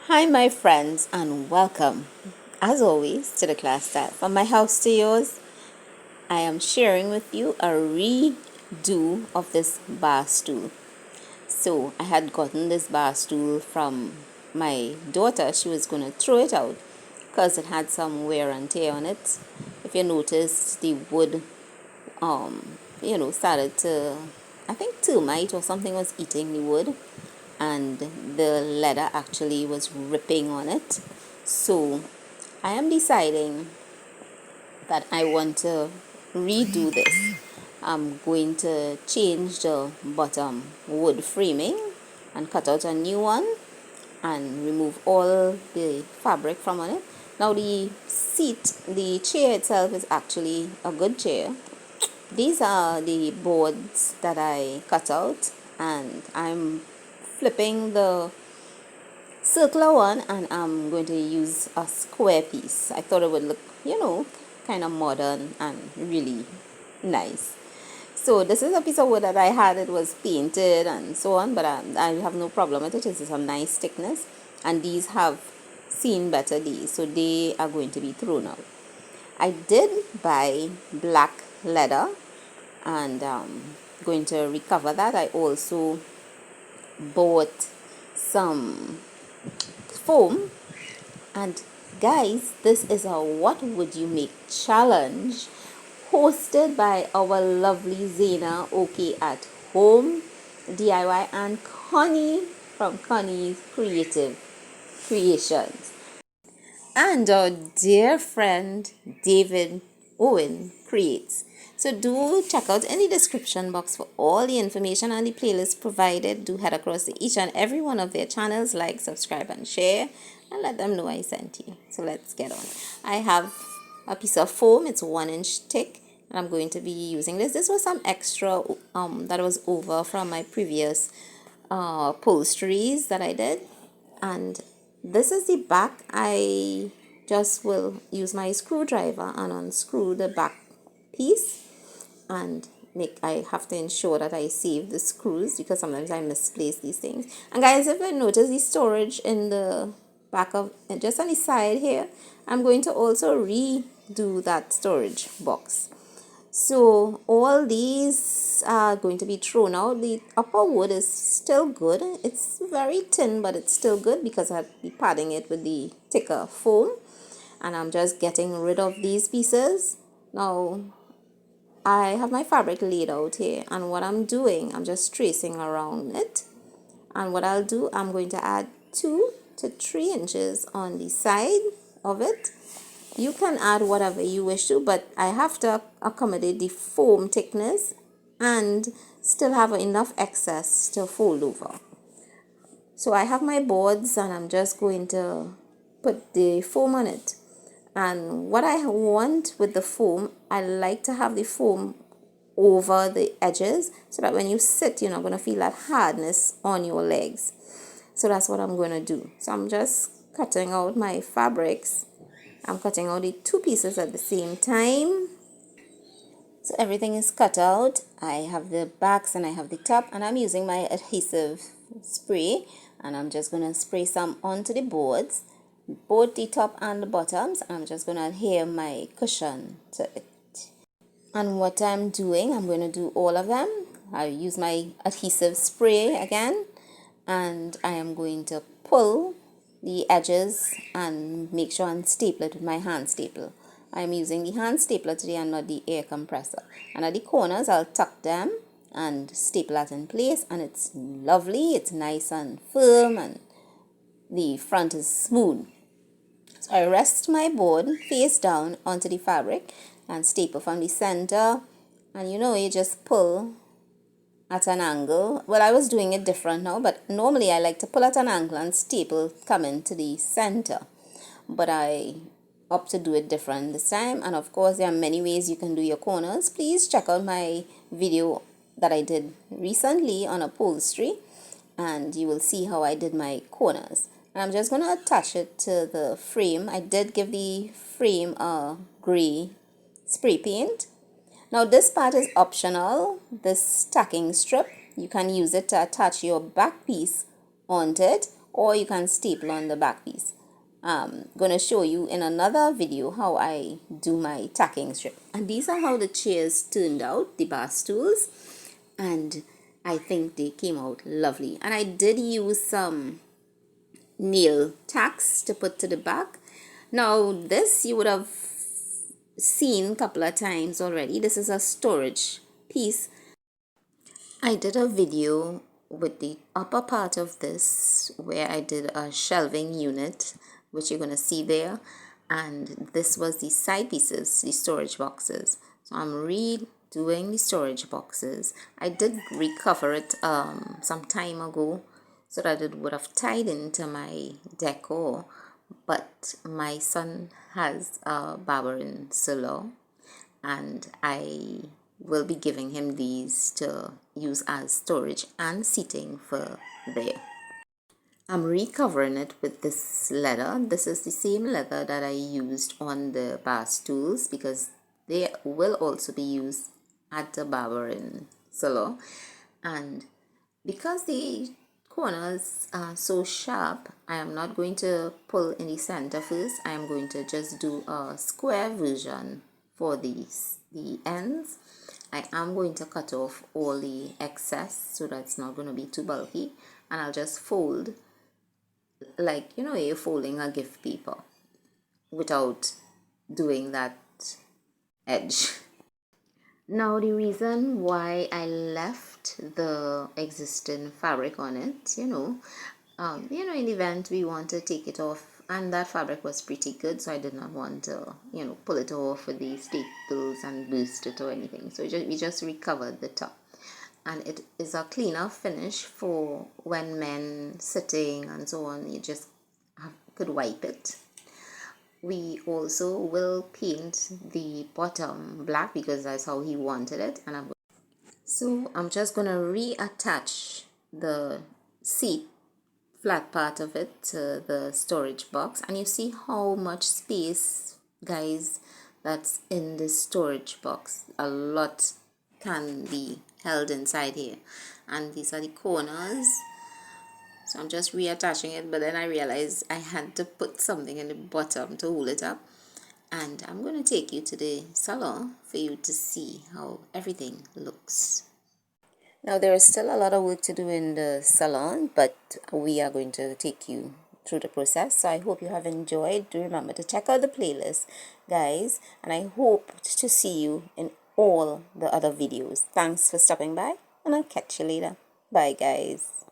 Hi, my friends, and welcome, as always, to the Theclastyle. From my house to yours, I am sharing with you a redo of this bar stool. So, I had gotten this bar stool from my daughter. She was going to throw it out because it had some wear and tear on it. If you notice, the wood, started to, I think termite or something was eating the wood, and the leather actually was ripping on it. So I am deciding that I want to redo this. I'm going to change the bottom wood framing and cut out a new one and remove all the fabric from on it. Now the chair itself is actually a good chair. These are the boards that I cut out, and I'm flipping the circular one and I'm going to use a square piece. I thought it would look, kind of modern and really nice. So this is a piece of wood that I had. It was painted and so on, but I have no problem with it. It is a nice thickness, and these have seen better days, so they are going to be thrown out. I did buy black leather, and going to recover that. I also bought some foam. And guys, this is a what would you make challenge hosted by our lovely Zena OK at Home DIY and Connie from Connie's Creative Creations, and our dear friend David Owen Creates. So do check out in the description box for all the information and the playlist provided. Do head across to each and every one of their channels, like, subscribe, and share, and let them know I sent you. So let's get on. I have a piece of foam. It's 1-inch thick, and I'm going to be using this. This was some extra that was over from my previous upholsteries that I did, and this is the back. I just will use my screwdriver and unscrew the back piece, and I have to ensure that I save the screws because sometimes I misplace these things. And guys, if you notice the storage in the back of, just on the side here, I'm going to also redo that storage box. So all these are going to be thrown out. The upper wood is still good. It's very thin, but it's still good because I'll be padding it with the thicker foam. And I'm just getting rid of these pieces. Now, I have my fabric laid out here, and what I'm doing, I'm just tracing around it. And what I'll do, I'm going to add 2 to 3 inches on the side of it. You can add whatever you wish to, but I have to accommodate the foam thickness and still have enough excess to fold over. So I have my boards, and I'm just going to put the foam on it. And what I want with the foam, I like to have the foam over the edges so that when you sit, you're not going to feel that hardness on your legs. So that's what I'm going to do. So I'm just cutting out my fabrics. I'm cutting out the 2 pieces at the same time. So everything is cut out. I have the backs and I have the top, and I'm using my adhesive spray, and I'm just going to spray some onto the boards, both the top and the bottoms. I'm just going to adhere my cushion to it. And what I'm doing, I'm going to do all of them. I use my adhesive spray again, and I am going to pull the edges and make sure and staple it with my hand staple. I'm using the hand stapler today and not the air compressor. And at the corners, I'll tuck them and staple that in place, and it's lovely. It's nice and firm, and the front is smooth. So I rest my board face down onto the fabric and staple from the center, and you just pull at an angle. Well, I was doing it different now, but normally I like to pull at an angle and staple coming to the center, but I opt to do it different this time. And of course, there are many ways you can do your corners. Please check out my video that I did recently on upholstery, and you will see how I did my corners. And I'm just going to attach it to the frame. I did give the frame a gray spray paint. Now this part is optional, this stacking strip. You can use it to attach your back piece onto it, or you can staple on the back piece. I'm gonna show you in another video how I do my tacking strip. And these are how the chairs turned out, the bar stools, and I think they came out lovely. And I did use some nail tacks to put to the back. Now this you would have seen a couple of times already. This is a storage piece. I did a video with the upper part of this where I did a shelving unit, which you're going to see there, and this was the side pieces, the storage boxes. So I'm redoing the storage boxes. I did recover it some time ago so that it would have tied into my decor, but my son has a barber in salon, and I will be giving him these to use as storage and seating for there. I'm recovering it with this leather. This is the same leather that I used on the bar stools because they will also be used at the barber in salon. And because the corners are so sharp, I am not going to pull in the center first. I am going to just do a square version for the ends. I am going to cut off all the excess so that it's not going to be too bulky, and I'll just fold like you're folding a gift paper without doing that edge. Now the reason why I left the existing fabric on it, in the event we want to take it off, and that fabric was pretty good, so I did not want to, pull it off with the staples and burst it or anything. So we just recovered the top, and it is a cleaner finish for when men sitting and so on. You just could wipe it. We also will paint the bottom black because that's how he wanted it, and I'm just gonna reattach the seat flat part of it to the storage box, and you see how much space, guys, that's in this storage box. A lot can be held inside here, and these are the corners. So I'm just reattaching it, but then I realized I had to put something in the bottom to hold it up. And I'm going to take you to the salon for you to see how everything looks. Now there is still a lot of work to do in the salon, but we are going to take you through the process. So I hope you have enjoyed. Do remember to check out the playlist, guys, and I hope to see you in all the other videos. Thanks for stopping by, and I'll catch you later. Bye, guys.